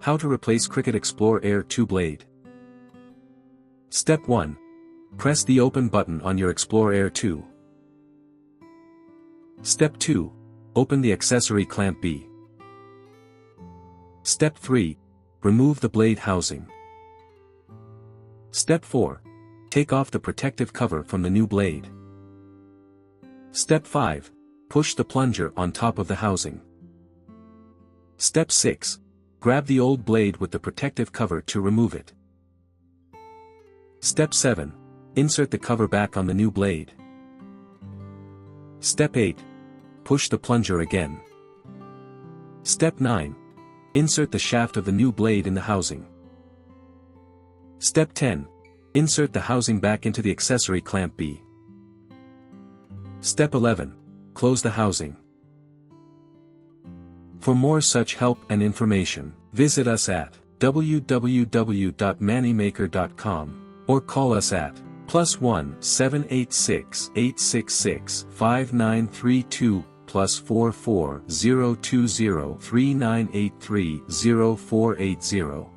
How to replace Cricut Explore Air 2 blade. Step 1. Press the open button on your Explore Air 2. Step 2. Open the accessory clamp B. Step 3. Remove the blade housing. Step 4. Take off the protective cover from the new blade. Step 5. Push the plunger on top of the housing. Step 6. Grab the old blade with the protective cover to remove it. Step 7. Insert the cover back on the new blade. Step 8. Push the plunger again. Step 9. Insert the shaft of the new blade in the housing. Step 10. Insert the housing back into the accessory clamp B. Step 11. Close the housing. For more such help and information, visit us at www.mannymaker.com or call us at +1 786 866 5932 +44 020 3983 0480.